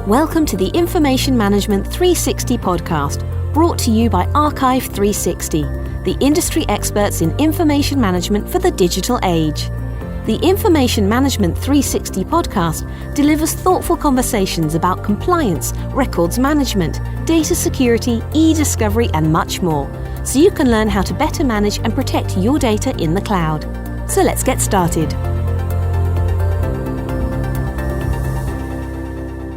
Welcome to the Information Management 360 podcast, brought to you by Archive 360, the industry experts in information management for the digital age. The Information Management 360 podcast delivers thoughtful conversations about compliance, records management, data security, e-discovery, and much more, so you can learn how to better manage and protect your data in the cloud. So let's get started.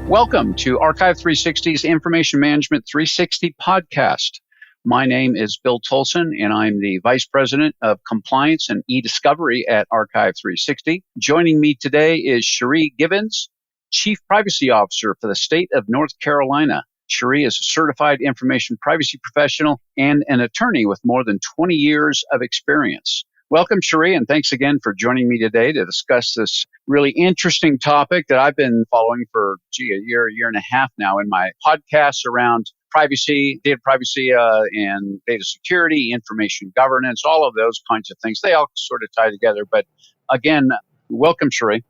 Welcome to Archive 360's Information Management 360 podcast. My name is Bill Tolson, and I'm the Vice President of Compliance and E-Discovery at Archive 360. Joining me today is Cherie Givens, Chief Privacy Officer for the state of North Carolina. Cherie is a certified information privacy professional and an attorney with more than 20 years of experience. Welcome, Cherie, and thanks again for joining me today to discuss this really interesting topic that I've been following for, a year and a half now in my podcasts around privacy, data privacy, and data security, information governance, all of those kinds of things. They all sort of tie together. But again, welcome, Cherie.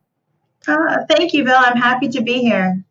Thank you, Bill. I'm happy to be here.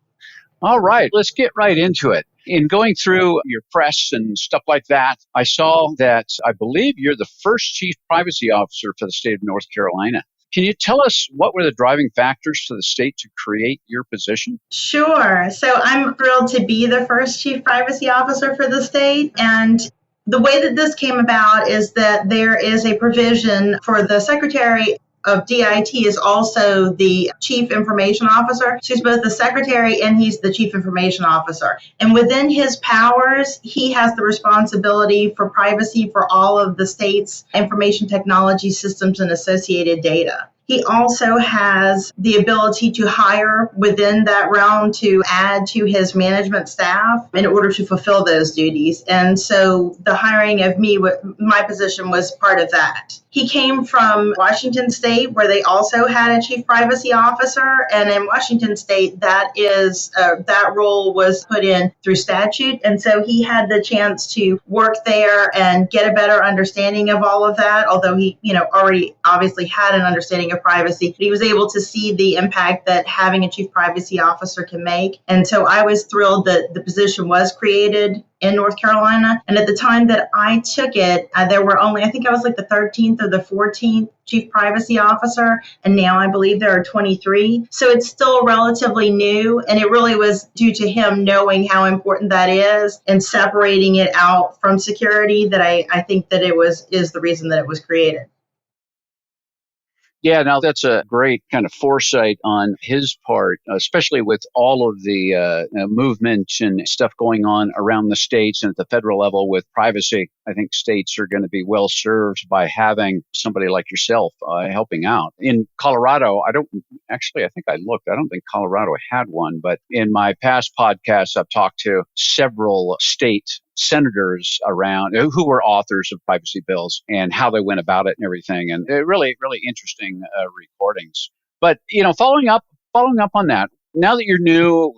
All right, let's get right into it. In going through your press and stuff like that, I saw that I believe you're the first Chief Privacy Officer for the state of North Carolina. Can you tell us what were the driving factors for the state to create your position? Sure. So I'm thrilled to be the first Chief Privacy Officer for the state. And the way that this came about is that there is a provision for the Secretary of DIT is also the Chief Information Officer. So he's both the Secretary and he's the Chief Information Officer. And within his powers, he has the responsibility for privacy for all of the state's information technology systems and associated data. He also has the ability to hire within that realm to add to his management staff in order to fulfill those duties. And so the hiring of me, my position was part of that. He came from Washington State, where they also had a chief privacy officer. And in Washington State, that role was put in through statute. And so he had the chance to work there and get a better understanding of all of that, although he, already obviously had an understanding of privacy. He was able to see the impact that having a chief privacy officer can make. And so I was thrilled that the position was created in North Carolina. And at the time that I took it, there were only, I think I was like the 13th or the 14th chief privacy officer. And now I believe there are 23. So it's still relatively new. And it really was due to him knowing how important that is and separating it out from security that I think that is the reason that it was created. Yeah, now that's a great kind of foresight on his part, especially with all of the movement and stuff going on around the states and at the federal level with privacy. I think states are going to be well served by having somebody like yourself helping out. In Colorado, I think I looked. I don't think Colorado had one, but in my past podcasts, I've talked to several state senators around who were authors of privacy bills and how they went about it and everything. And really, really interesting recordings. But, following up on that, now that you're new,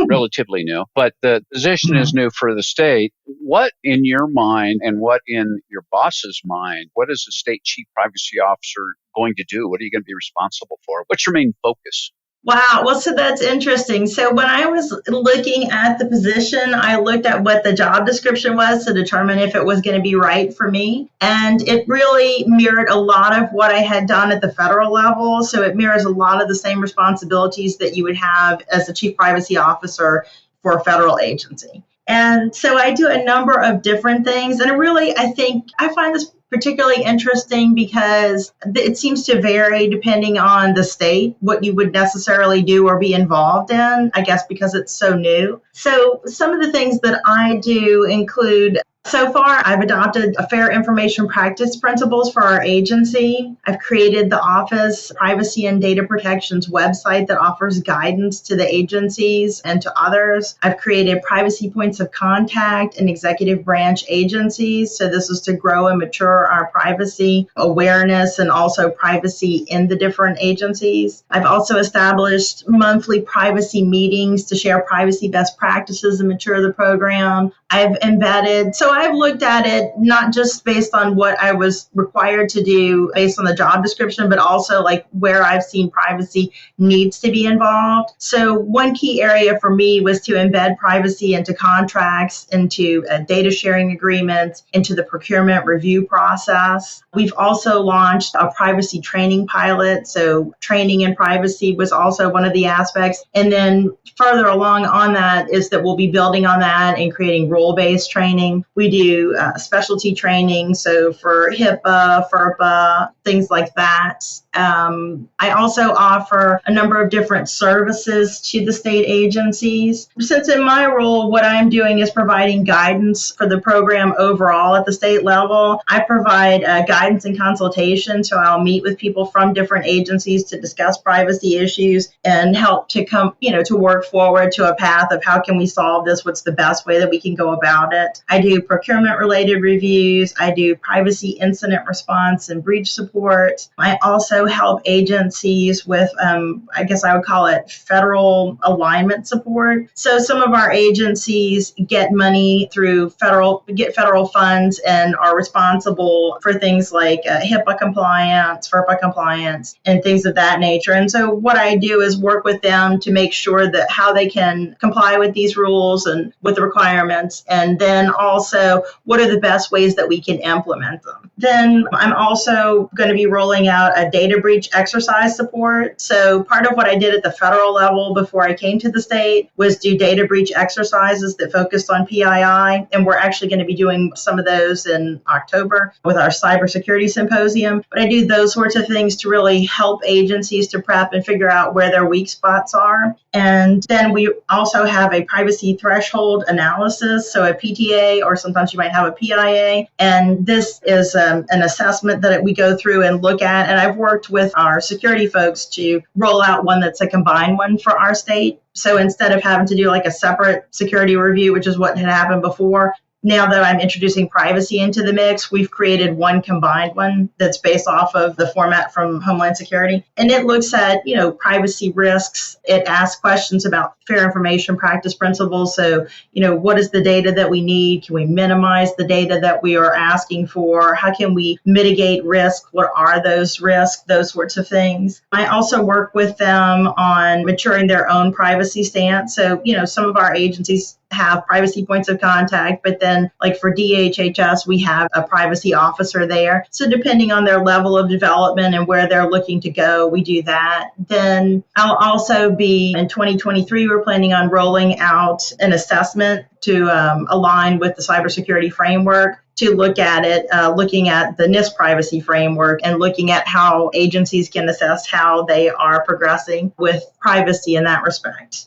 relatively new, but the position is new for the state, what in your mind and what in your boss's mind, what is the state chief privacy officer going to do? What are you going to be responsible for? What's your main focus? Wow. Well, so that's interesting. So when I was looking at the position, I looked at what the job description was to determine if it was going to be right for me. And it really mirrored a lot of what I had done at the federal level. So it mirrors a lot of the same responsibilities that you would have as a chief privacy officer for a federal agency. And so I do a number of different things. And I find this particularly interesting because it seems to vary depending on the state, what you would necessarily do or be involved in, I guess, because it's so new. So some of the things that I do include, so far, I've adopted a fair information practice principles for our agency. I've created the Office Privacy and Data Protections website that offers guidance to the agencies and to others. I've created privacy points of contact in executive branch agencies. So this is to grow and mature our privacy awareness and also privacy in the different agencies. I've also established monthly privacy meetings to share privacy best practices and mature the program. I've embedded, so I've looked at it not just based on what I was required to do based on the job description, but also like where I've seen privacy needs to be involved. So one key area for me was to embed privacy into contracts, into data sharing agreements, into the procurement review process. We've also launched a privacy training pilot. So training in privacy was also one of the aspects. And then further along on that is that we'll be building on that and creating role-based training. We do specialty training, so for HIPAA, FERPA, things like that. I also offer a number of different services to the state agencies. Since in my role, what I'm doing is providing guidance for the program overall at the state level. I provide guidance and consultation, so I'll meet with people from different agencies to discuss privacy issues and help to to work forward to a path of how can we solve this, what's the best way that we can go about it. I do procurement related reviews. I do privacy incident response and breach support. I also help agencies with, I guess I would call it federal alignment support. So some of our agencies get money through federal funds and are responsible for things like HIPAA compliance, FERPA compliance, and things of that nature. And so what I do is work with them to make sure that how they can comply with these rules and with the requirements, and then also what are the best ways that we can implement them. Then I'm also going to be rolling out a data breach exercise support. So part of what I did at the federal level before I came to the state was do data breach exercises that focused on PII, and we're actually going to be doing some of those in October with our cybersecurity symposium. But I do those sorts of things to really help agencies to prep and figure out where their weak spots are. And then we also have a privacy threshold analysis, so a PTA, or sometimes you might have a PIA. And this is an assessment that we go through and look at. And I've worked with our security folks to roll out one that's a combined one for our state. So instead of having to do like a separate security review, which is what had happened before, now that I'm introducing privacy into the mix, we've created one combined one that's based off of the format from Homeland Security. And it looks at, privacy risks. It asks questions about fair information practice principles. So, what is the data that we need? Can we minimize the data that we are asking for? How can we mitigate risk? What are those risks? Those sorts of things. I also work with them on maturing their own privacy stance. So, some of our agencies have privacy points of contact, but then like for DHHS, we have a privacy officer there. So depending on their level of development and where they're looking to go, we do that. Then I'll also be in 2023, we're planning on rolling out an assessment to align with the cybersecurity framework, to look at it, looking at the NIST privacy framework and looking at how agencies can assess how they are progressing with privacy in that respect.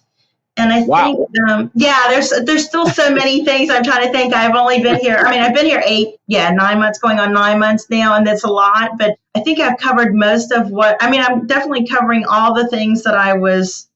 And I think, there's still so many things. I'm trying to think. I've only been here. I've been here 9 months, going on 9 months now, and that's a lot. But I think I've covered most of I'm definitely covering all the things that was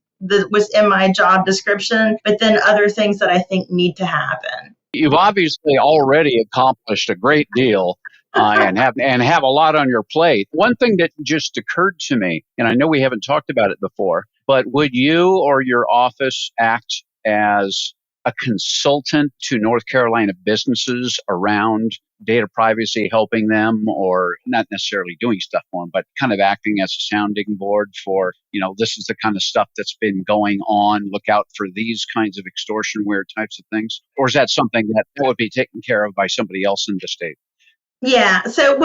in my job description, but then other things that I think need to happen. You've obviously already accomplished a great deal. And have a lot on your plate. One thing that just occurred to me, and I know we haven't talked about it before, but would you or your office act as a consultant to North Carolina businesses around data privacy, helping them, or not necessarily doing stuff for them, but kind of acting as a sounding board for, this is the kind of stuff that's been going on. Look out for these kinds of extortionware types of things. Or is that something that would be taken care of by somebody else in the state? Yeah. So,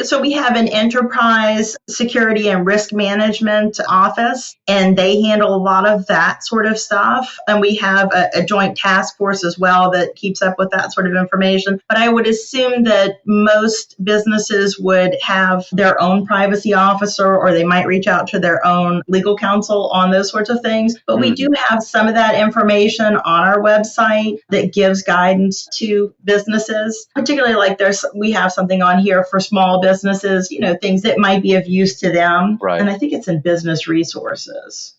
so we have an enterprise security and risk management office, and they handle a lot of that sort of stuff. And we have a joint task force as well that keeps up with that sort of information. But I would assume that most businesses would have their own privacy officer, or they might reach out to their own legal counsel on those sorts of things. But we do have some of that information on our website that gives guidance to businesses, particularly like we have something on here for small businesses, things that might be of use to them. Right. And I think it's in business resources.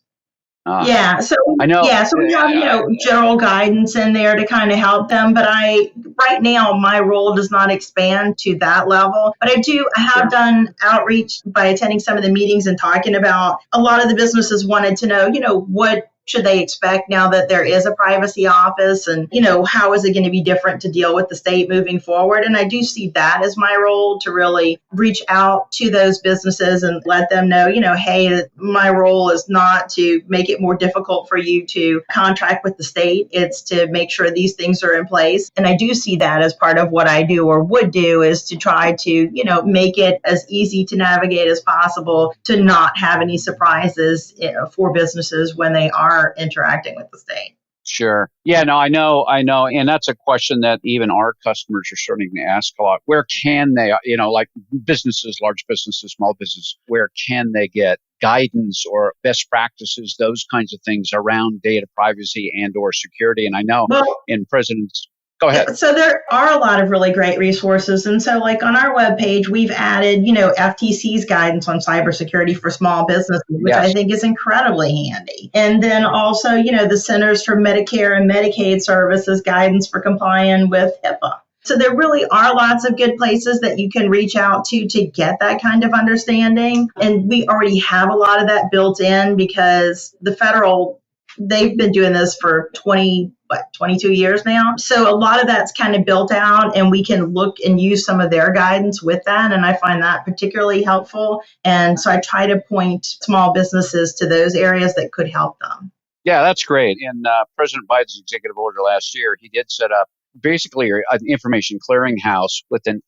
So I know. So we have, general guidance in there to kind of help them. But right now, my role does not expand to that level. But I have done outreach by attending some of the meetings and talking about a lot of the businesses wanted to know, what should they expect now that there is a privacy office? And, how is it going to be different to deal with the state moving forward? And I do see that as my role, to really reach out to those businesses and let them know, hey, my role is not to make it more difficult for you to contract with the state. It's to make sure these things are in place. And I do see that as part of what I do or would do, is to try to, make it as easy to navigate as possible, to not have any surprises for businesses when they are interacting with the state. Sure. Yeah, no, I know. And that's a question that even our customers are starting to ask a lot. Where can they, like businesses, large businesses, small businesses, where can they get guidance or best practices, those kinds of things around data privacy and or security? And I know in President's Go ahead. So there are a lot of really great resources. And so like on our webpage, we've added, FTC's guidance on cybersecurity for small businesses, which I think is incredibly handy. And then also, the Centers for Medicare and Medicaid Services guidance for complying with HIPAA. So there really are lots of good places that you can reach out to get that kind of understanding. And we already have a lot of that built in because the federal, they've been doing this for 22 years now. So a lot of that's kind of built out, and we can look and use some of their guidance with that. And I find that particularly helpful. And so I try to point small businesses to those areas that could help them. Yeah, that's great. In President Biden's executive order last year, he did set up basically an information clearinghouse with an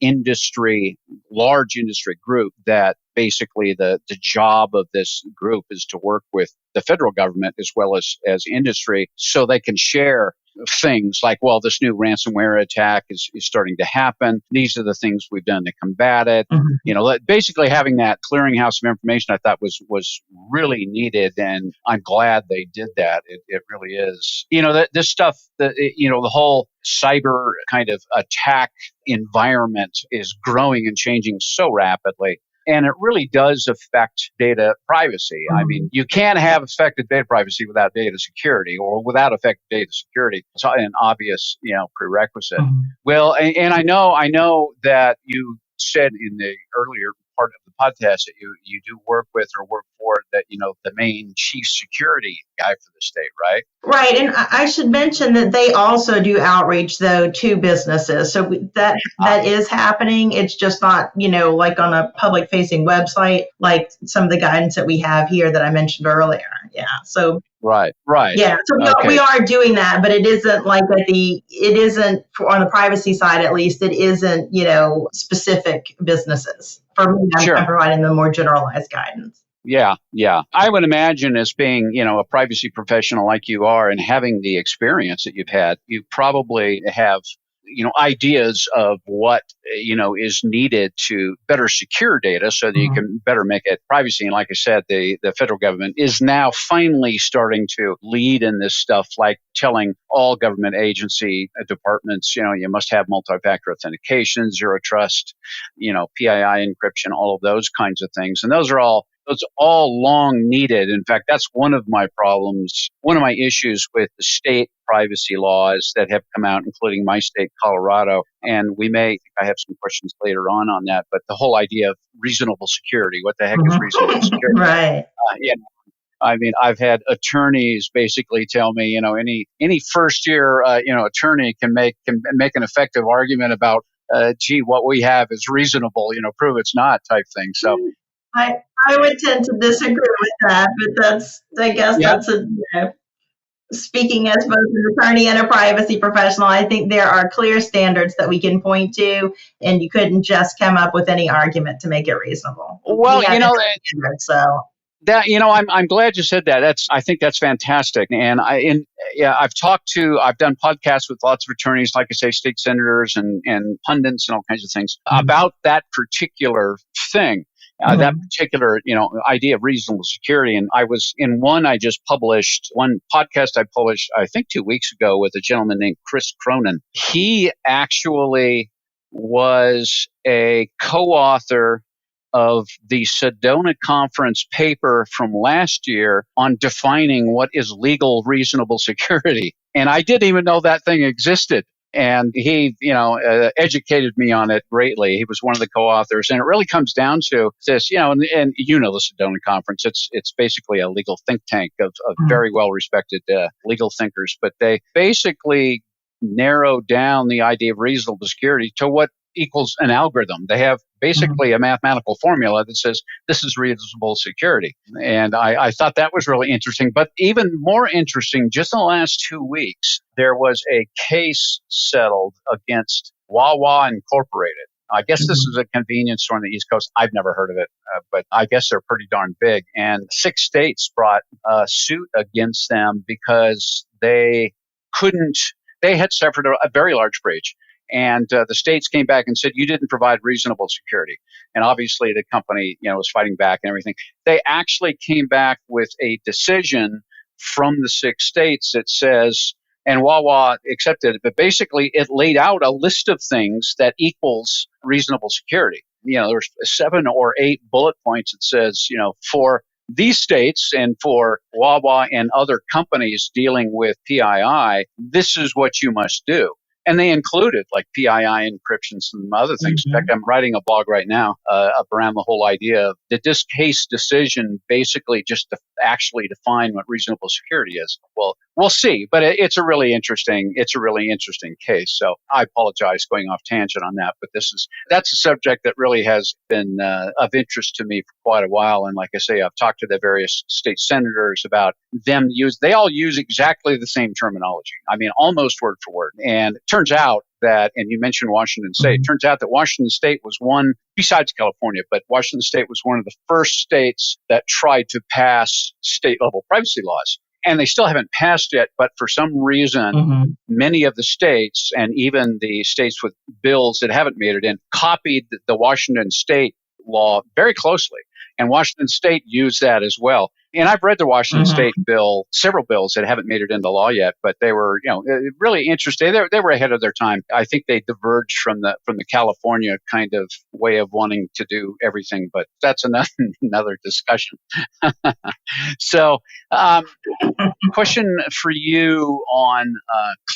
large industry group that basically the job of this group is to work with the federal government as well as industry so they can share things like, well, this new ransomware attack is starting to happen. These are the things we've done to combat it. Mm-hmm. Basically having that clearinghouse of information I thought was really needed. And I'm glad they did that. It really is. This stuff, the whole cyber kind of attack environment is growing and changing so rapidly. And it really does affect data privacy. Mm-hmm. I mean, you can't have effective data privacy without data security, or without effective data security. It's an obvious, prerequisite. Mm-hmm. Well, and I know that you said in the earlier part of the podcast that you do work with or work for the main chief security guy for the state, right? Right. And I should mention that they also do outreach, though, to businesses. So that is happening. It's just not, like on a public facing website, like some of the guidance that we have here that I mentioned earlier. Yeah. So. Right. Yeah. So we are doing that, but it isn't like it isn't on the privacy side, at least it isn't, specific businesses. For me, I'm providing them more generalized guidance. Yeah. I would imagine, as being, a privacy professional like you are and having the experience that you've had, you probably have, ideas of what, is needed to better secure data so that you can better make it privacy. And like I said, the federal government is now finally starting to lead in this stuff, like telling all government agency departments, you must have multi-factor authentication, zero trust, PII encryption, all of those kinds of things. And those are all long needed. In fact, that's one of my problems, one of my issues with the state privacy laws that have come out, including my state, Colorado. And I have some questions later on that, but the whole idea of reasonable security, what the heck is reasonable security? Right. I mean, I've had attorneys basically tell me, any first year, attorney can make an effective argument about, what we have is reasonable, prove it's not type thing. So. I would tend to disagree with that, but that's speaking as both an attorney and a privacy professional, I think there are clear standards that we can point to, and you couldn't just come up with any argument to make it reasonable. Well, I'm glad you said that. I think that's fantastic. And I've done podcasts with lots of attorneys, like I say, state senators and pundits and all kinds of things about that particular thing. That particular, idea of reasonable security. And I was in one podcast I published, I think 2 weeks ago, with a gentleman named Chris Cronin. He actually was a co-author of the Sedona Conference paper from last year on defining what is legal reasonable security. And I didn't even know that thing existed. And he, educated me on it greatly. He was one of the co-authors, and it really comes down to this, and the Sedona Conference. It's basically a legal think tank of very well-respected legal thinkers, but they basically narrow down the idea of reasonable security to what equals an algorithm. They have basically a mathematical formula that says this is reasonable security. And I thought that was really interesting. But even more interesting, just in the last 2 weeks, there was a case settled against Wawa Incorporated. I guess this is a convenience store on the East Coast. I've never heard of it, but I guess they're pretty darn big. And 6 states brought a suit against them because they had suffered a very large breach. And the states came back and said, you didn't provide reasonable security. And obviously the company, was fighting back and everything. They actually came back with a decision from the 6 states that says, and Wawa accepted it, but basically it laid out a list of things that equals reasonable security. There's 7 or 8 bullet points that says, for these states and for Wawa and other companies dealing with PII, this is what you must do. And they included like PII encryption, some other things. In fact, I'm writing a blog right now around the whole idea of did this case decision basically just to actually define what reasonable security is. Well, we'll see. But it's a really interesting case. So I apologize going off tangent on that. But that's a subject that really has been of interest to me for quite a while. And like I say, I've talked to the various state senators about they all use exactly the same terminology. I mean, almost word for word. And it turns out that, and you mentioned Washington State, it turns out that Washington State was one, besides California, but Washington State was one of the first states that tried to pass state-level privacy laws. And they still haven't passed yet, but for some reason, many of the states, and even the states with bills that haven't made it in, copied the Washington State law very closely. And Washington State used that as well. And I've read the Washington State bill, several bills that haven't made it into law yet, but they were, really interesting. They were ahead of their time. I think they diverged from the California kind of way of wanting to do everything, but that's another discussion. So, question for you on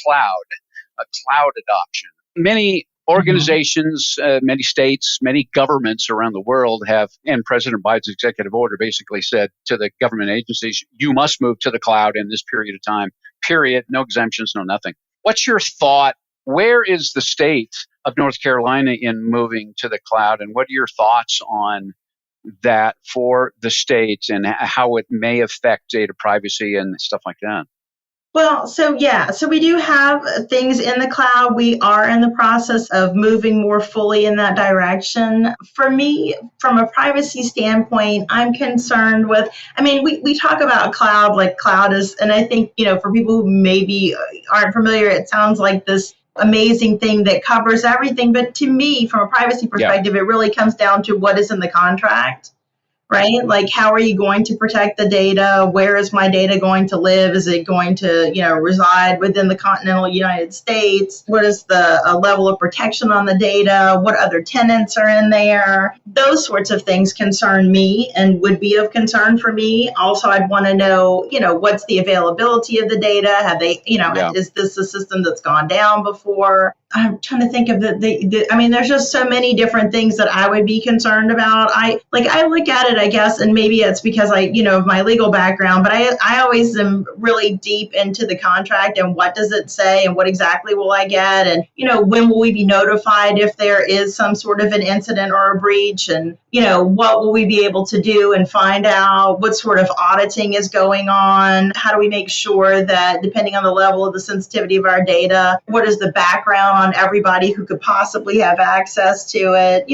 cloud adoption. Many organizations, many states, many governments around the world have, and President Biden's executive order basically said to the government agencies, you must move to the cloud in this period of time, period. No exemptions, no nothing. What's your thought? Where is the state of North Carolina in moving to the cloud? And what are your thoughts on that for the states and how it may affect data privacy and stuff like that? Well, so we do have things in the cloud. We are in the process of moving more fully in that direction. For me, from a privacy standpoint, I'm concerned with, we talk about cloud, like cloud is, and I think, for people who maybe aren't familiar, it sounds like this amazing thing that covers everything. But to me, from a privacy perspective, It really comes down to what is in the contract. Right? Like, how are you going to protect the data? Where is my data going to live? Is it going to, reside within the continental United States? What is the level of protection on the data? What other tenants are in there? Those sorts of things concern me and would be of concern for me. Also, I'd want to know, what's the availability of the data? Have they, is this a system that's gone down before? I'm trying to think of there's just so many different things that I would be concerned about. I look at it, I guess, and maybe it's because of my legal background, but I always am really deep into the contract and what does it say and what exactly will I get? And, when will we be notified if there is some sort of an incident or a breach? And, what will we be able to do and find out? What sort of auditing is going on? How do we make sure that, depending on the level of the sensitivity of our data, what is the background on everybody who could possibly have access to it?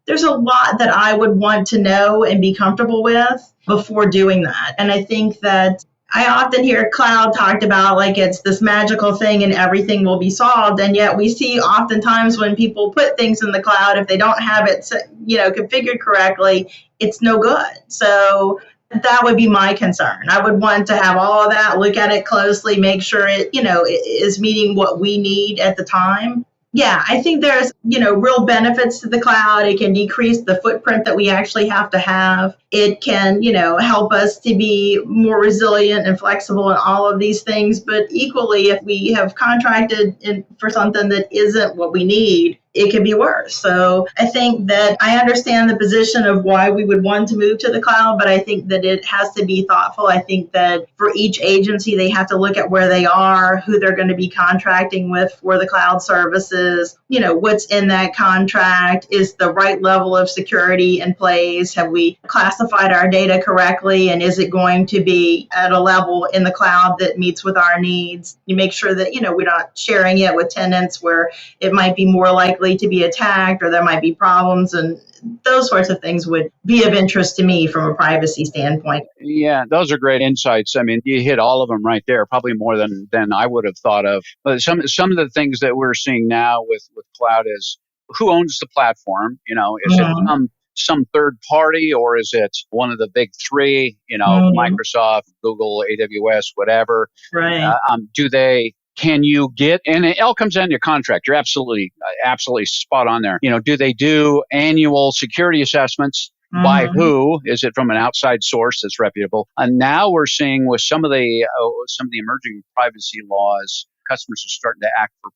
There's a lot that I would want to know and be comfortable with before doing that. And I think that I often hear cloud talked about like it's this magical thing and everything will be solved. And yet we see oftentimes when people put things in the cloud, if they don't have it, configured correctly, it's no good. So that would be my concern. I would want to have all of that, look at it closely, make sure it, is meeting what we need at the time. Yeah, I think there's, real benefits to the cloud. It can decrease the footprint that we actually have to have. It can, help us to be more resilient and flexible and all of these things. But equally, if we have contracted for something that isn't what we need, it could be worse. So I think that I understand the position of why we would want to move to the cloud, but I think that it has to be thoughtful. I think that for each agency, they have to look at where they are, who they're going to be contracting with for the cloud services, what's in that contract, is the right level of security in place, have we classified our data correctly, and is it going to be at a level in the cloud that meets with our needs? You make sure that, we're not sharing it with tenants where it might be more likely to be attacked or there might be problems, and those sorts of things would be of interest to me from a privacy standpoint. Yeah, those are great insights. I mean, you hit all of them right there, probably more than I would have thought of. But some of the things that we're seeing now with cloud is who owns the platform? Is it some third party, or is it one of the big three? Microsoft, Google, AWS, whatever. Right. Can you get, and it all comes down to your contract. You're absolutely spot on there. Do they do annual security assessments? By who? Is it from an outside source that's reputable? And now we're seeing with some of the emerging privacy laws, customers are starting to ask for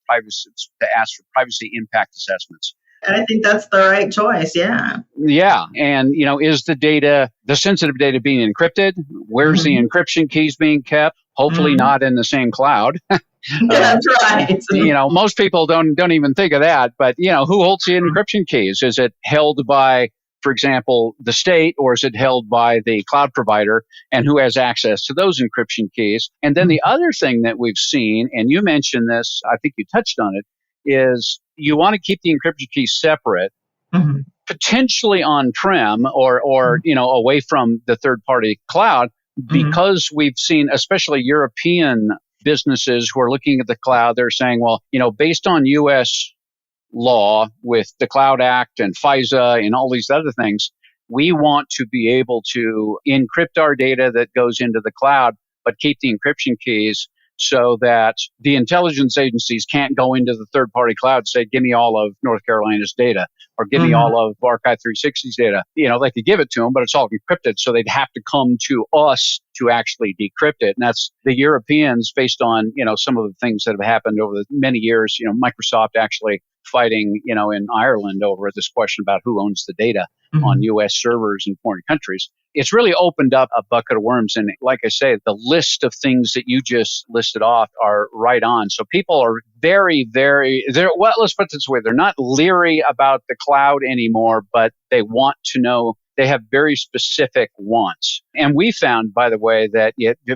privacy impact assessments. I think that's the right choice. Yeah. Yeah. And, is the sensitive data being encrypted? Where's the encryption keys being kept? Hopefully not in the same cloud. That's right. Most people don't even think of that, but who holds the encryption keys? Is it held by, for example, the state, or is it held by the cloud provider, and who has access to those encryption keys? And then the other thing that we've seen, and you mentioned this, I think you touched on it, is you want to keep the encryption keys separate, potentially on-prem or away from the third-party cloud, because we've seen, especially European businesses who are looking at the cloud, they're saying, well, based on U.S. law with the Cloud Act and FISA and all these other things, we want to be able to encrypt our data that goes into the cloud, but keep the encryption keys so that the intelligence agencies can't go into the third-party cloud and say, give me all of North Carolina's data or give me all of Archive 360's data. They could give it to them, but it's all encrypted, so they'd have to come to us to actually decrypt it. And that's the Europeans, based on, some of the things that have happened over the many years, Microsoft actually fighting, in Ireland over this question about who owns the data on U.S. servers in foreign countries. It's really opened up a bucket of worms. And like I say, the list of things that you just listed off are right on. So people are very, let's put it this way. They're not leery about the cloud anymore, but they want to know. They have very specific wants. And we found, by the way, that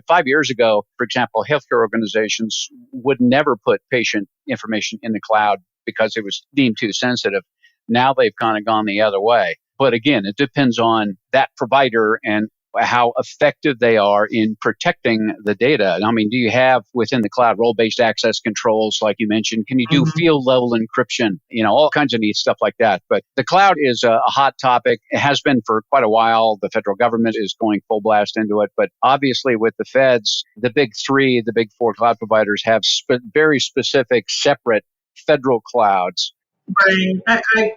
5 years ago, for example, healthcare organizations would never put patient information in the cloud because it was deemed too sensitive. Now they've kind of gone the other way. But again, it depends on that provider and how effective they are in protecting the data. I mean, do you have within the cloud role-based access controls, like you mentioned? Can you do field-level encryption? All kinds of neat stuff like that. But the cloud is a hot topic. It has been for quite a while. The federal government is going full blast into it. But obviously with the feds, the big three, the big four cloud providers have very specific, separate federal clouds. Right.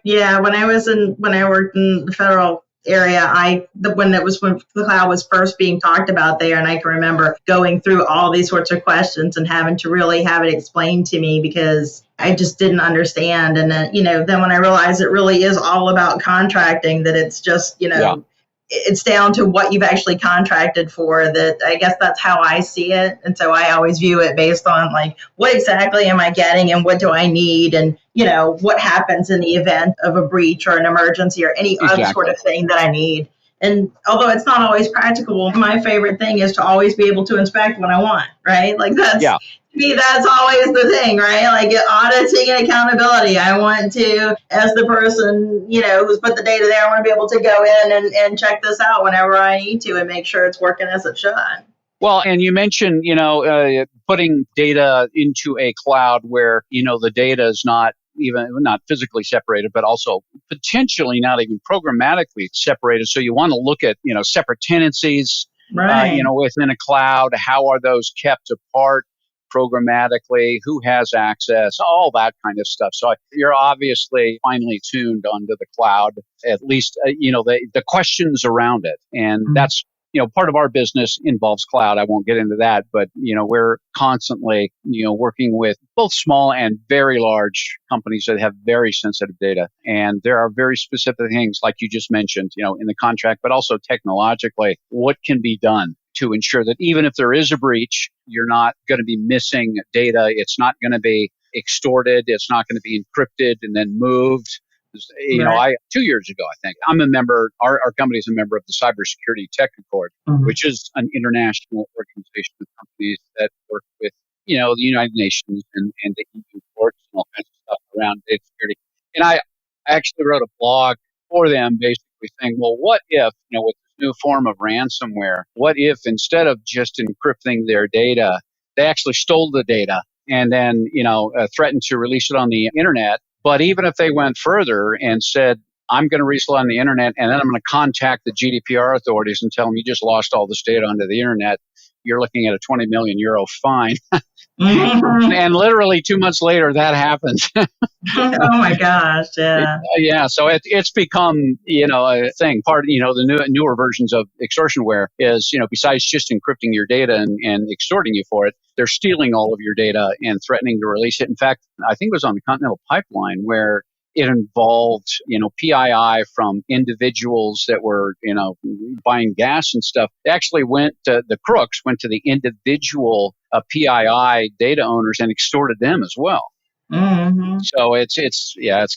When I worked in the federal area, when the cloud was first being talked about there, and I can remember going through all these sorts of questions and having to really have it explained to me because I just didn't understand. And then, then when I realized it really is all about contracting, that it's just, it's down to what you've actually contracted for, that I guess that's how I see it. And so I always view it based on like, what exactly am I getting and what do I need? And, what happens in the event of a breach or an emergency or any other sort of thing that I need. And although it's not always practical, my favorite thing is to always be able to inspect what I want, right? Like to me, that's always the thing, right? Like auditing and accountability. I want to, as the person, who's put the data there, I want to be able to go in and check this out whenever I need to and make sure it's working as it should. Well, and you mentioned, putting data into a cloud where, the data is not physically separated, but also potentially not even programmatically separated. So you want to look at, separate tenancies, right. Within a cloud. How are those kept apart programmatically, who has access, all that kind of stuff. So you're obviously finely tuned onto the cloud, at least, the questions around it. And that's, part of our business involves cloud. I won't get into that, but, we're constantly, working with both small and very large companies that have very sensitive data. And there are very specific things, like you just mentioned, in the contract, but also technologically, what can be done to ensure that even if there is a breach, you're not going to be missing data. It's not going to be extorted. It's not going to be encrypted and then moved. 2 years ago, I think, I'm a member, our company is a member of the Cybersecurity Tech Accord, which is an international organization of companies that work with, the United Nations and the EU courts and all kinds of stuff around data security. And I actually wrote a blog for them basically saying, well, what if, with this new form of ransomware, what if instead of just encrypting their data, they actually stole the data and then, threatened to release it on the internet? But even if they went further and said, I'm going to release it on the internet and then I'm going to contact the GDPR authorities and tell them you just lost all this data onto the internet, you're looking at a 20 million euro fine. And literally 2 months later, that happens. Oh my gosh, yeah. So it's become, a thing. Part, the newer versions of extortionware is, besides just encrypting your data and extorting you for it, they're stealing all of your data and threatening to release it. In fact, I think it was on the Continental Pipeline where it involved, PII from individuals that were, buying gas and stuff. They actually the crooks went to the individual PII data owners and extorted them as well. Mm-hmm. So it's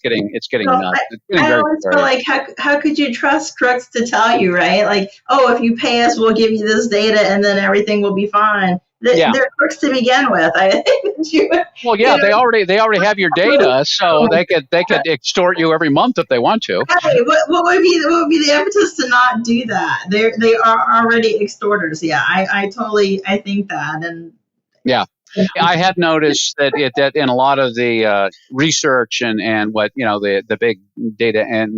getting nuts. I always feel like how could you trust crooks to tell you, right? Like, oh, if you pay us, we'll give you this data, and then everything will be fine. They're crooks to begin with. I think they already have your data, so they could extort you every month if they want to. Hey, what would be the impetus to not do that? They are already extorters. Yeah, I think that, and yeah. I had noticed that in a lot of the research and what the big data and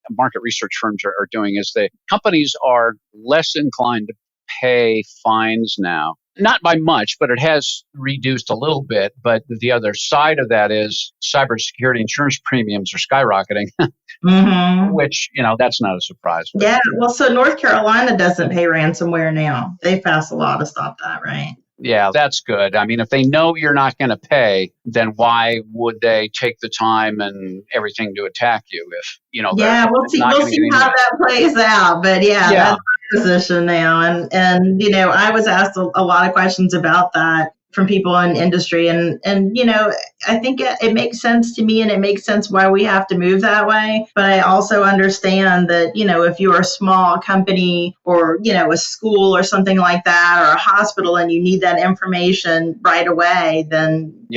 market research firms are doing is the companies are less inclined to pay fines now. Not by much, but it has reduced a little bit. But the other side of that is cybersecurity insurance premiums are skyrocketing, which, that's not a surprise. Yeah, well, so North Carolina doesn't pay ransomware now. They've passed a law to stop that, right? Yeah, that's good. I mean, if they know you're not going to pay, then why would they take the time and everything to attack you? If yeah, we'll see how that plays out. But that's our position now. And I was asked a lot of questions about that from people in industry, and I think it makes sense to me, and it makes sense why we have to move that way. But I also understand that if you're a small company or a school or something like that, or a hospital, and you need that information right away, then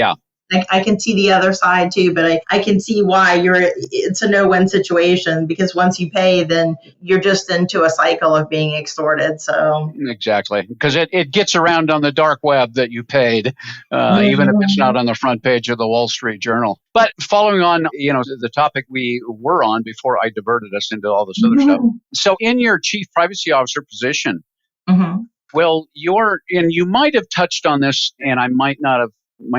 I can see the other side too, but I can see why it's a no-win situation, because once you pay, then you're just into a cycle of being extorted. So exactly, because it gets around on the dark web that you paid, even if it's not on the front page of the Wall Street Journal. But following on, the topic we were on before I diverted us into all this other stuff. So in your chief privacy officer position, well, you might have touched on this, and I might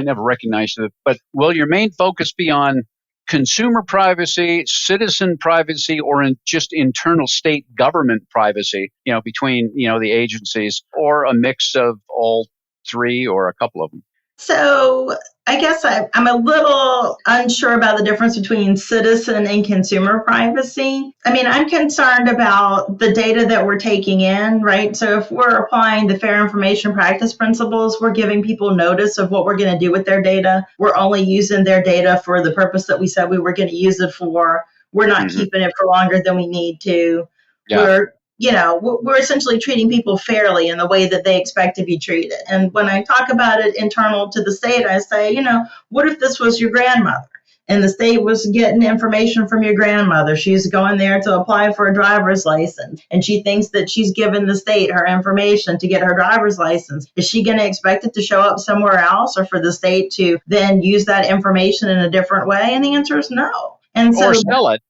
never recognize it, but will your main focus be on consumer privacy, citizen privacy, or just internal state government privacy, between, the agencies, or a mix of all three or a couple of them? So I guess I'm a little unsure about the difference between citizen and consumer privacy. I mean, I'm concerned about the data that we're taking in, right? So if we're applying the fair information practice principles, we're giving people notice of what we're going to do with their data. We're only using their data for the purpose that we said we were going to use it for. We're not keeping it for longer than we need to. Yeah. We're essentially treating people fairly in the way that they expect to be treated. And when I talk about it internal to the state, I say, what if this was your grandmother and the state was getting information from your grandmother? She's going there to apply for a driver's license, and she thinks that she's given the state her information to get her driver's license. Is she going to expect it to show up somewhere else, or for the state to then use that information in a different way? And the answer is no. And so, or sell it.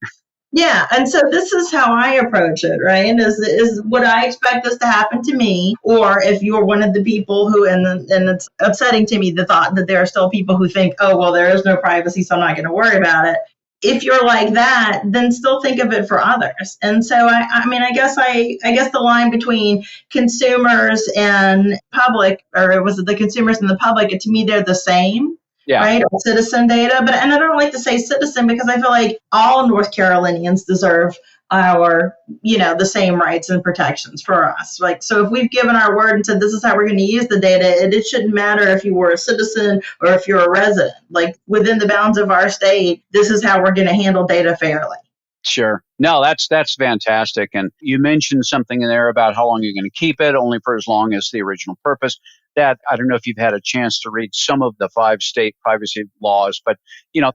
Yeah, and so this is how I approach it, right? Is would I expect this to happen to me, or if you're one of the people who, and it's upsetting to me the thought that there are still people who think, oh well, there is no privacy, so I'm not going to worry about it. If you're like that, then still think of it for others. And so I mean, I guess the line between consumers and public, or was it the consumers and the public? To me, they're the same. Yeah. Right? Citizen data. And I don't like to say citizen because I feel like all North Carolinians deserve the same rights and protections for us. Like, so if we've given our word and said this is how we're going to use the data, it shouldn't matter if you were a citizen or if you're a resident. Like, within the bounds of our state, this is how we're going to handle data fairly. Sure. No, that's fantastic. And you mentioned something in there about how long you're going to keep it, only for as long as the original purpose. That, I don't know if you've had a chance to read some of the 5 state privacy laws, but,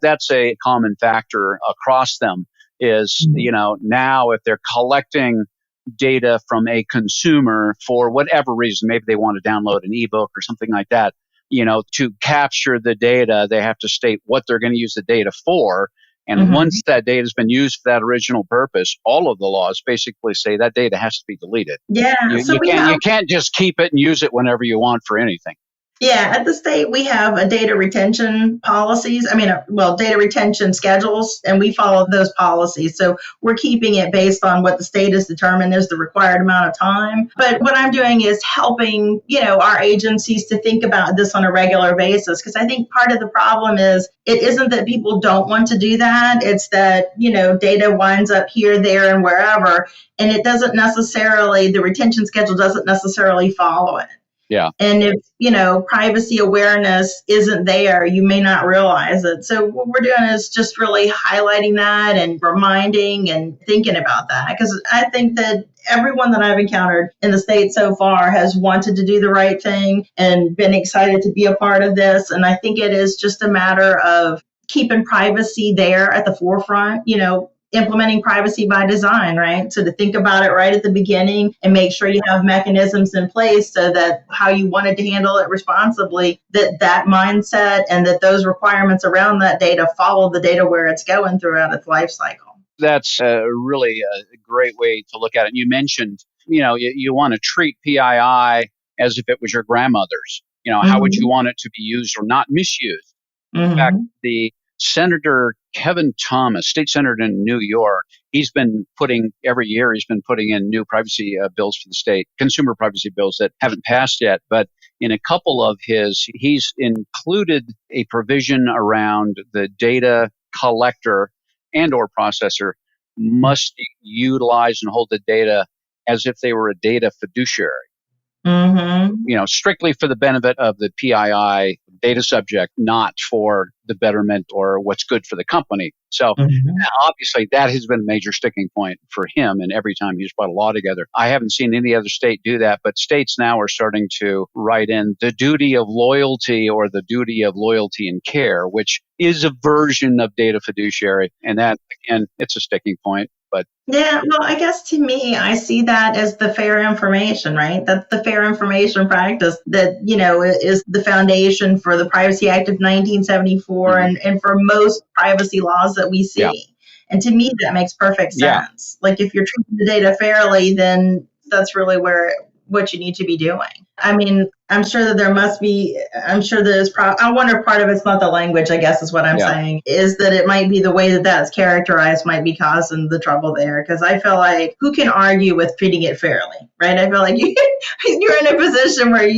that's a common factor across them is, now if they're collecting data from a consumer for whatever reason, maybe they want to download an ebook or something like that, to capture the data, they have to state what they're going to use the data for. And once that data has been used for that original purpose, all of the laws basically say that data has to be deleted. Yeah. You can't just keep it and use it whenever you want for anything. Yeah, at the state, we have a data retention policies. Data retention schedules, and we follow those policies. So we're keeping it based on what the state has determined is the required amount of time. But what I'm doing is helping, our agencies to think about this on a regular basis, because I think part of the problem is it isn't that people don't want to do that. It's that, data winds up here, there, and wherever, and it doesn't necessarily, the retention schedule doesn't necessarily follow it. Yeah. And if, privacy awareness isn't there, you may not realize it. So what we're doing is just really highlighting that and reminding and thinking about that. Because I think that everyone that I've encountered in the state so far has wanted to do the right thing and been excited to be a part of this. And I think it is just a matter of keeping privacy there at the forefront, implementing privacy by design, right? So to think about it right at the beginning and make sure you have mechanisms in place so that how you wanted to handle it responsibly, that mindset and that those requirements around that data follow the data where it's going throughout its life cycle. That's really a great way to look at it. You mentioned, you want to treat PII as if it was your grandmother's. How would you want it to be used or not misused? In fact, the Senator Kevin Thomas, state senator in New York, every year he's been putting in new privacy bills for the state, consumer privacy bills that haven't passed yet. But in a couple of he's included a provision around the data collector and or processor must utilize and hold the data as if they were a data fiduciary. Strictly for the benefit of the PII data subject, not for the betterment or what's good for the company. So obviously that has been a major sticking point for him. And every time he's brought a law together, I haven't seen any other state do that, but states now are starting to write in the duty of loyalty or the duty of loyalty and care, which is a version of data fiduciary. And that, again, it's a sticking point. But yeah, well, I guess to me, I see that as the fair information, right? That's the fair information practice that, is the foundation for the Privacy Act of 1974 and for most privacy laws that we see. Yeah. And to me, that makes perfect sense. Yeah. Like if you're treating the data fairly, then that's really what you need to be doing. I mean, I'm sure that there must be, I'm sure there's I wonder if part of it's not the language, I guess is what I'm saying, is that it might be the way that that's characterized might be causing the trouble there. Because I feel like who can argue with treating it fairly, right? I feel like you're in a position where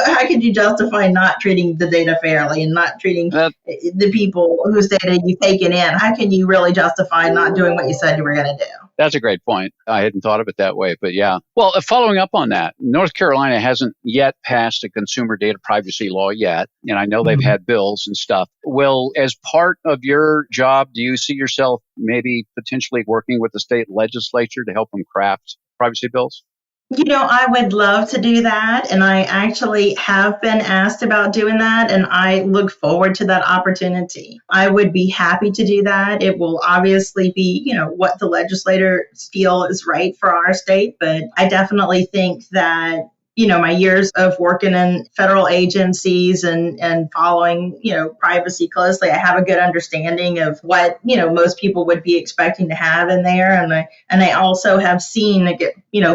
how could you justify not treating the data fairly and not treating the people whose data you've taken in? How can you really justify not doing what you said you were going to do? That's a great point. I hadn't thought of it that way, but yeah. Well, following up on that, North Carolina hasn't yet passed a consumer data privacy law yet, and I know they've had bills and stuff. Well, as part of your job, do you see yourself maybe potentially working with the state legislature to help them craft privacy bills? I would love to do that. And I actually have been asked about doing that. And I look forward to that opportunity. I would be happy to do that. It will obviously be, what the legislators feel is right for our state. But I definitely think that my years of working in federal agencies and following, privacy closely, I have a good understanding of what, most people would be expecting to have in there. And I also have seen,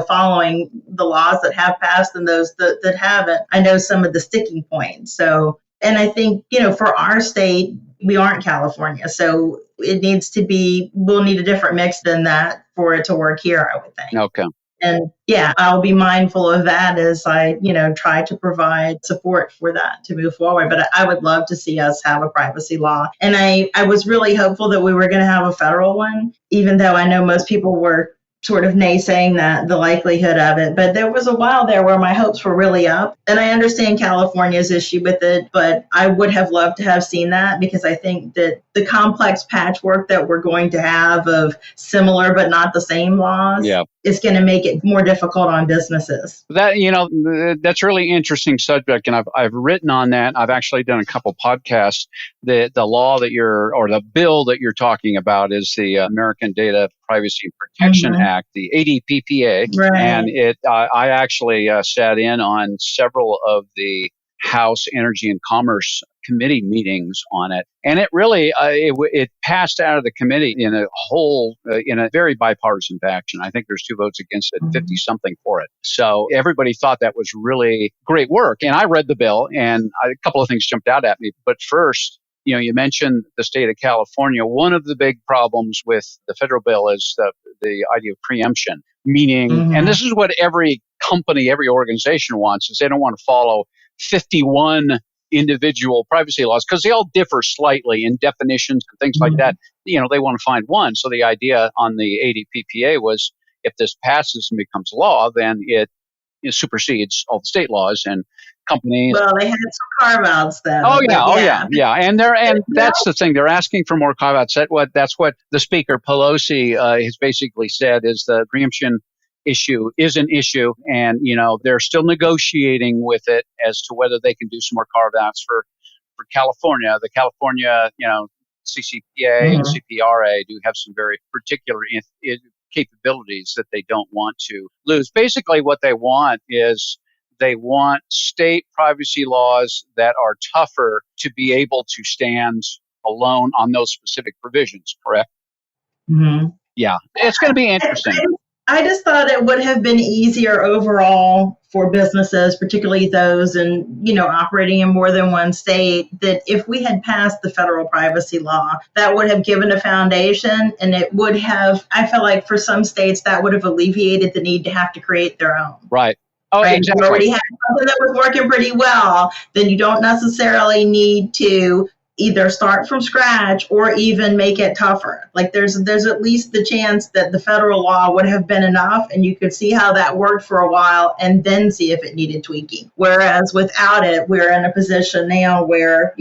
following the laws that have passed and those that haven't, I know some of the sticking points. So, and I think, for our state, we aren't California. So we'll need a different mix than that for it to work here, I would think. Okay. And yeah, I'll be mindful of that as I, try to provide support for that to move forward. But I would love to see us have a privacy law. And I was really hopeful that we were going to have a federal one, even though I know most people were sort of naysaying that the likelihood of it. But there was a while there where my hopes were really up. And I understand California's issue with it, but I would have loved to have seen that, because I think that the complex patchwork that we're going to have of similar but not the same laws is going to make it more difficult on businesses. That's a really interesting subject. And I've written on that. I've actually done a couple podcasts. The law the bill that you're talking about is the American Data Privacy and Protection Act, the ADPPA. Right. And I actually sat in on several of the House Energy and Commerce Committee meetings on it. And it really, it passed out of the committee in a very bipartisan fashion. I think there's 2 votes against it, 50 something for it. So everybody thought that was really great work. And I read the bill and a couple of things jumped out at me. But first, you mentioned the state of California. One of the big problems with the federal bill is the idea of preemption, meaning, and this is what every company, every organization wants, is they don't want to follow 51 individual privacy laws because they all differ slightly in definitions and things like that. They want to find one. So the idea on the ADPPA was, if this passes and becomes law, then it supersedes all the state laws and companies. Well, they had some carve-outs then. Yeah. And that's the thing. They're asking for more carve-outs. That's what the Speaker Pelosi has basically said, is the preemption issue is an issue, and they're still negotiating with it as to whether they can do some more carve-outs for California. The California CCPA and CPRA do have some very particular capabilities that they don't want to lose. Basically, what they want is they want state privacy laws that are tougher to be able to stand alone on those specific provisions. Correct? Yeah, it's going to be interesting. I just thought it would have been easier overall for businesses, particularly those operating in more than one state, that if we had passed the federal privacy law, that would have given a foundation, and it would have, I feel like for some states, that would have alleviated the need to have to create their own. Right. Oh, right? Exactly. You already had something that was working pretty well, then you don't necessarily need to either start from scratch or even make it tougher. Like there's at least the chance that the federal law would have been enough, and you could see how that worked for a while and then see if it needed tweaking. Whereas without it, we're in a position now where,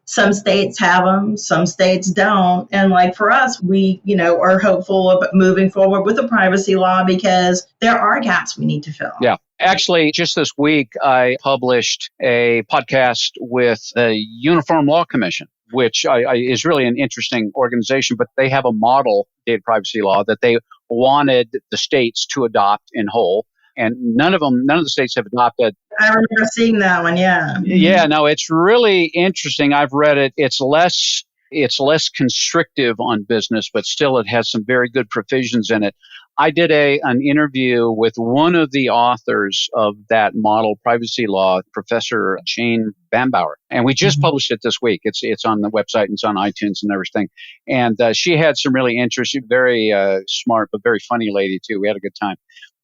some states have them, some states don't. And like for us, we, are hopeful of moving forward with a privacy law because there are gaps we need to fill. Yeah. Actually, just this week, I published a podcast with the Uniform Law Commission, which is really an interesting organization, but they have a model data privacy law that they wanted the states to adopt in whole. And none of the states have adopted. I remember seeing that one, yeah. Yeah, no, it's really interesting. I've read it. It's less constrictive on business, but still it has some very good provisions in it. I did an interview with one of the authors of that model privacy law, Professor Jane Bambauer, and we just published it this week. It's on the website and it's on iTunes and everything. And she had some really interesting, very smart, but very funny lady too. We had a good time.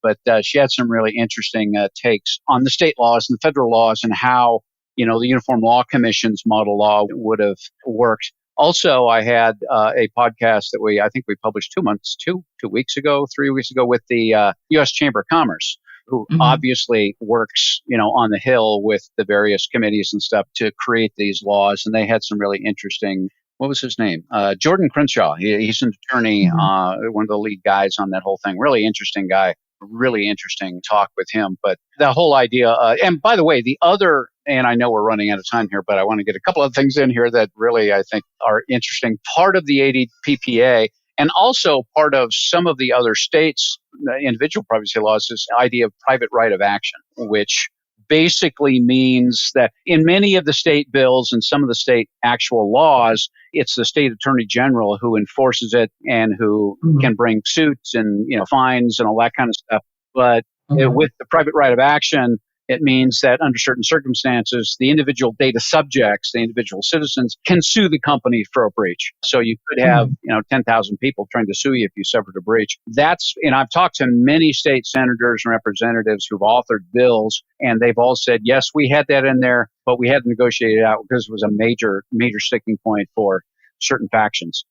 But she had some really interesting takes on the state laws and the federal laws and how, the Uniform Law Commission's model law would have worked. Also, I had a podcast that I think we published 3 weeks ago with the U.S. Chamber of Commerce, who obviously works, on the Hill with the various committees and stuff to create these laws. And they had some really interesting, what was his name? Jordan Crenshaw. He's an attorney, one of the lead guys on that whole thing. Really interesting guy. Really interesting talk with him. But the whole idea, and by the way, the other, and I know we're running out of time here, but I want to get a couple of things in here that really I think are interesting. Part of the ADPPA and also part of some of the other states' individual privacy laws, this idea of private right of action, which basically means that in many of the state bills and some of the state actual laws, it's the state attorney general who enforces it and who can bring suits and fines and all that kind of stuff. But with the private right of action, it means that under certain circumstances, the individual data subjects, the individual citizens, can sue the company for a breach. So you could have 10,000 people trying to sue you if you suffered a breach. And I've talked to many state senators and representatives who've authored bills, and they've all said, yes, we had that in there, but we had to negotiate it out because it was a major sticking point for certain factions.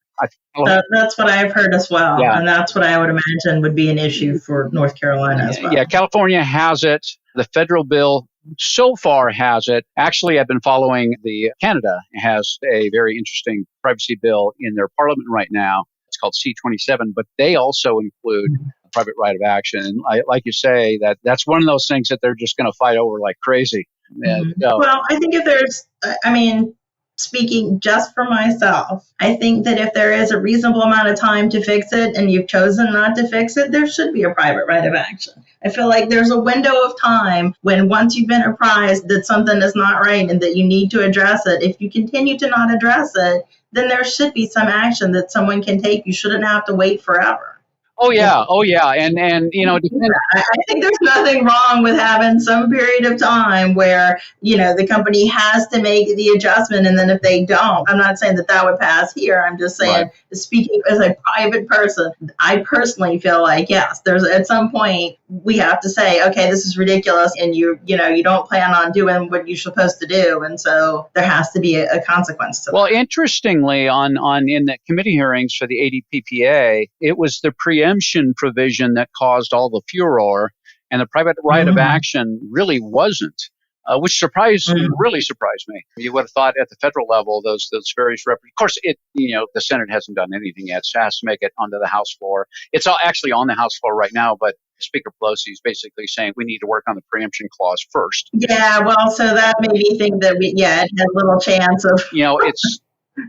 That's what I've heard as well. Yeah. And that's what I would imagine would be an issue for North Carolina as well. Yeah, California has it. The federal bill so far has it. Actually, I've been following Canada has a very interesting privacy bill in their parliament right now. It's called C-27, but they also include private right of action. And like you say, that's one of those things that they're just going to fight over like crazy. Well, I think speaking just for myself, I think that if there is a reasonable amount of time to fix it and you've chosen not to fix it, there should be a private right of action. I feel like there's a window of time when once you've been apprised that something is not right and that you need to address it, if you continue to not address it, then there should be some action that someone can take. You shouldn't have to wait forever. Oh yeah. And I think there's nothing wrong with having some period of time where, the company has to make the adjustment. And then if they don't, I'm not saying that would pass here. I'm just saying, speaking as a private person, I personally feel like, yes, there's at some point we have to say, okay, this is ridiculous. And you don't plan on doing what you're supposed to do. And so there has to be a consequence to that. Well, interestingly, in the committee hearings for the ADPPA, it was the preemption provision that caused all the furor, and the private right of action really wasn't, which really surprised me. You would have thought at the federal level, those various of course, the Senate hasn't done anything yet. So it has to make it onto the House floor. It's actually on the House floor right now, but Speaker Pelosi is basically saying we need to work on the preemption clause first. Yeah, well, so that made me think that it has little chance of.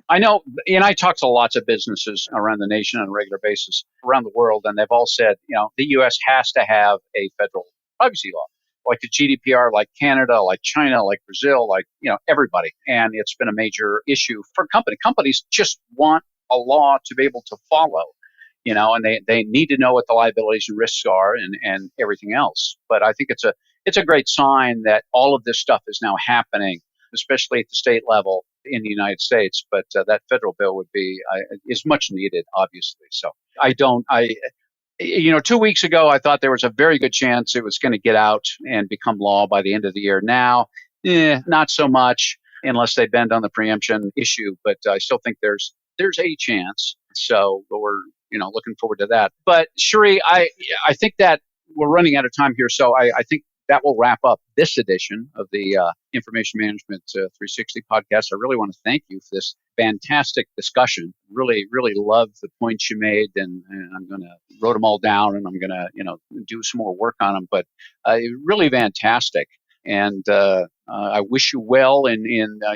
I know, and I talk to lots of businesses around the nation on a regular basis around the world, and they've all said, the U.S. has to have a federal privacy law, like the GDPR, like Canada, like China, like Brazil, like, everybody. And it's been a major issue for companies. Companies just want a law to be able to follow, and they need to know what the liabilities and risks are and everything else. But I think it's a great sign that all of this stuff is now happening, especially at the state level in the United States, but that federal bill is much needed, obviously. So 2 weeks ago, I thought there was a very good chance it was going to get out and become law by the end of the year. Now, not so much unless they bend on the preemption issue, but I still think there's a chance. So we're, looking forward to that. But Cherie, I think that we're running out of time here. So I think that will wrap up this edition of the Information Management 360 podcast. I really want to thank you for this fantastic discussion. Really, really love the points you made, and I'm going to wrote them all down, and I'm going to do some more work on them. But really fantastic, and I wish you well in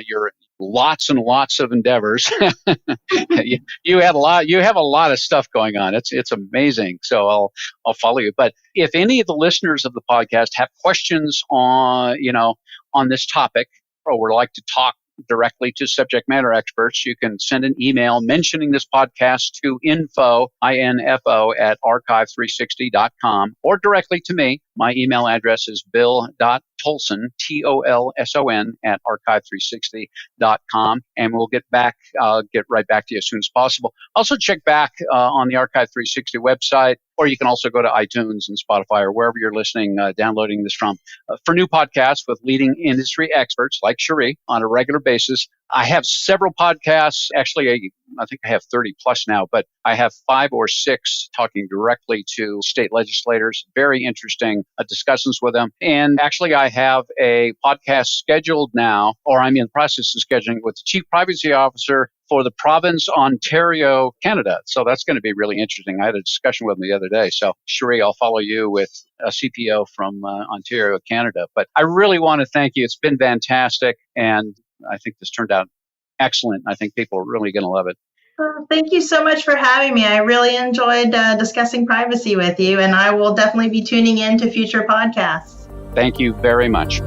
your lots and lots of endeavors. You have a lot of stuff going on. It's amazing. So I'll follow you. But if any of the listeners of the podcast have questions on this topic, or would like to talk directly to subject matter experts, you can send an email mentioning this podcast to info at archive360.com, or directly to me. My email address is bill.tolson, TOLSON, at archive360.com, and I'll get right back to you as soon as possible. Also check back on the Archive 360 website, or you can also go to iTunes and Spotify or wherever you're listening, downloading this from, for new podcasts with leading industry experts like Cherie on a regular basis. I have several podcasts. Actually, I think I have 30 plus now, but I have 5 or 6 talking directly to state legislators. Very interesting discussions with them. And actually, I have a podcast scheduled now, or I'm in the process of scheduling with the Chief Privacy Officer for the province Ontario, Canada. So that's going to be really interesting. I had a discussion with him the other day. So Cherie, I'll follow you with a CPO from Ontario, Canada. But I really want to thank you. It's been fantastic. And I think this turned out excellent. I think people are really going to love it. Thank you so much for having me. I really enjoyed discussing privacy with you, and I will definitely be tuning in to future podcasts. Thank you very much.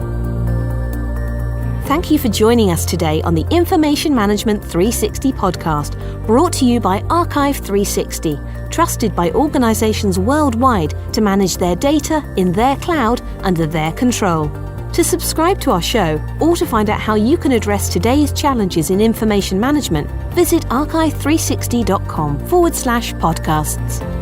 Thank you for joining us today on the Information Management 360 podcast, brought to you by Archive 360, trusted by organizations worldwide to manage their data in their cloud under their control. To subscribe to our show or to find out how you can address today's challenges in information management, visit archive360.com/podcasts.